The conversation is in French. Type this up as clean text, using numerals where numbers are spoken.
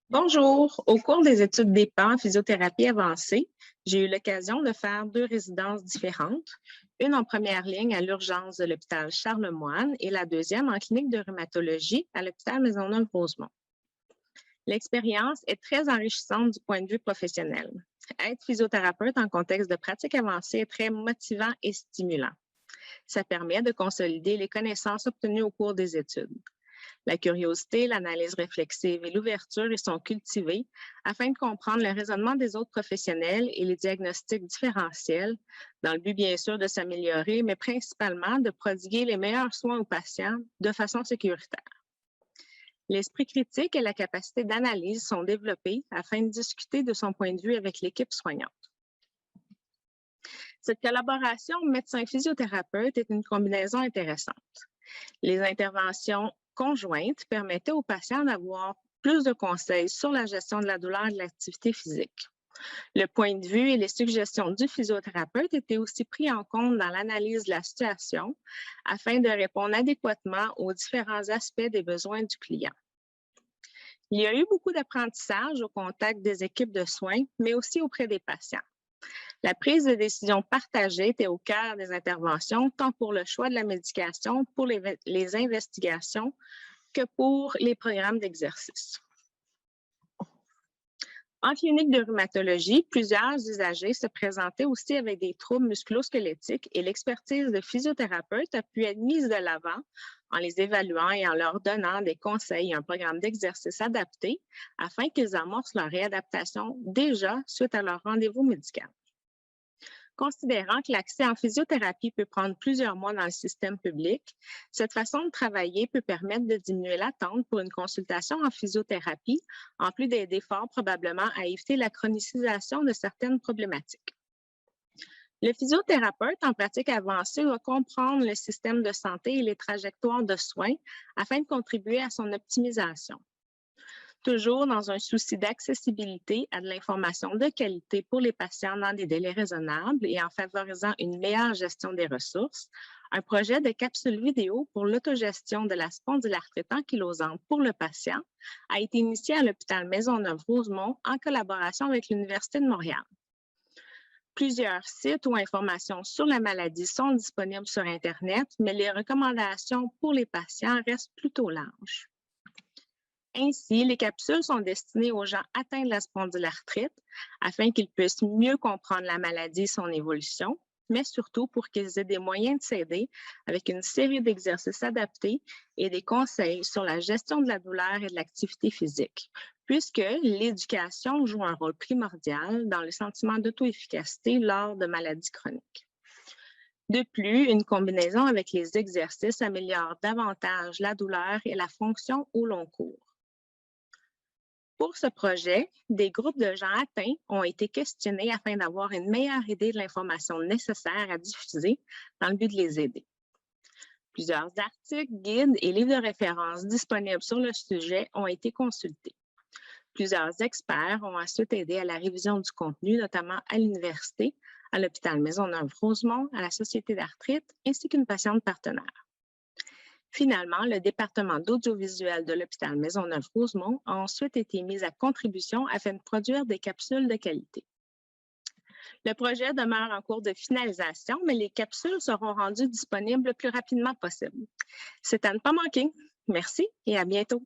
Bonjour. Au cours des études d'EPA en physiothérapie avancée, j'ai eu l'occasion de faire deux résidences différentes, une en première ligne à l'urgence de l'hôpital Charlemagne et la deuxième en clinique de rhumatologie à l'hôpital Maisonneuve-Rosemont. L'expérience est très enrichissante du point de vue professionnel. Être physiothérapeute en contexte de pratique avancée est très motivant et stimulant. Ça permet de consolider les connaissances obtenues au cours des études. La curiosité, l'analyse réflexive et l'ouverture y sont cultivées afin de comprendre le raisonnement des autres professionnels et les diagnostics différentiels, dans le but bien sûr de s'améliorer, mais principalement de prodiguer les meilleurs soins aux patients de façon sécuritaire. L'esprit critique et la capacité d'analyse sont développés afin de discuter de son point de vue avec l'équipe soignante. Cette collaboration médecin-physiothérapeute est une combinaison intéressante. Les interventions conjointes permettaient aux patients d'avoir plus de conseils sur la gestion de la douleur et de l'activité physique. Le point de vue et les suggestions du physiothérapeute étaient aussi pris en compte dans l'analyse de la situation afin de répondre adéquatement aux différents aspects des besoins du client. Il y a eu beaucoup d'apprentissage au contact des équipes de soins, mais aussi auprès des patients. La prise de décision partagée était au cœur des interventions, tant pour le choix de la médication, pour les investigations, que pour les programmes d'exercice. En clinique de rhumatologie, plusieurs usagers se présentaient aussi avec des troubles musculo-squelettiques et l'expertise de physiothérapeute a pu être mise de l'avant en les évaluant et en leur donnant des conseils et un programme d'exercice adapté afin qu'ils amorcent leur réadaptation déjà suite à leur rendez-vous médical. Considérant que l'accès en physiothérapie peut prendre plusieurs mois dans le système public, cette façon de travailler peut permettre de diminuer l'attente pour une consultation en physiothérapie, en plus d'aider fort probablement à éviter la chronicisation de certaines problématiques. Le physiothérapeute en pratique avancée doit comprendre le système de santé et les trajectoires de soins afin de contribuer à son optimisation. Toujours dans un souci d'accessibilité à de l'information de qualité pour les patients dans des délais raisonnables et en favorisant une meilleure gestion des ressources, un projet de capsule vidéo pour l'autogestion de la spondylarthrite ankylosante pour le patient a été initié à l'hôpital Maisonneuve-Rosemont en collaboration avec l'Université de Montréal. Plusieurs sites ou informations sur la maladie sont disponibles sur Internet, mais les recommandations pour les patients restent plutôt larges. Ainsi, les capsules sont destinées aux gens atteints de la spondylarthrite afin qu'ils puissent mieux comprendre la maladie et son évolution, mais surtout pour qu'ils aient des moyens de s'aider avec une série d'exercices adaptés et des conseils sur la gestion de la douleur et de l'activité physique, puisque l'éducation joue un rôle primordial dans le sentiment d'auto-efficacité lors de maladies chroniques. De plus, une combinaison avec les exercices améliore davantage la douleur et la fonction au long cours. Pour ce projet, des groupes de gens atteints ont été questionnés afin d'avoir une meilleure idée de l'information nécessaire à diffuser dans le but de les aider. Plusieurs articles, guides et livres de référence disponibles sur le sujet ont été consultés. Plusieurs experts ont ensuite aidé à la révision du contenu, notamment à l'université, à l'hôpital Maisonneuve-Rosemont, à la Société d'arthrite, ainsi qu'une patiente partenaire. Finalement, le département d'audiovisuel de l'hôpital Maisonneuve-Rosemont a ensuite été mis à contribution afin de produire des capsules de qualité. Le projet demeure en cours de finalisation, mais les capsules seront rendues disponibles le plus rapidement possible. C'est à ne pas manquer. Merci et à bientôt.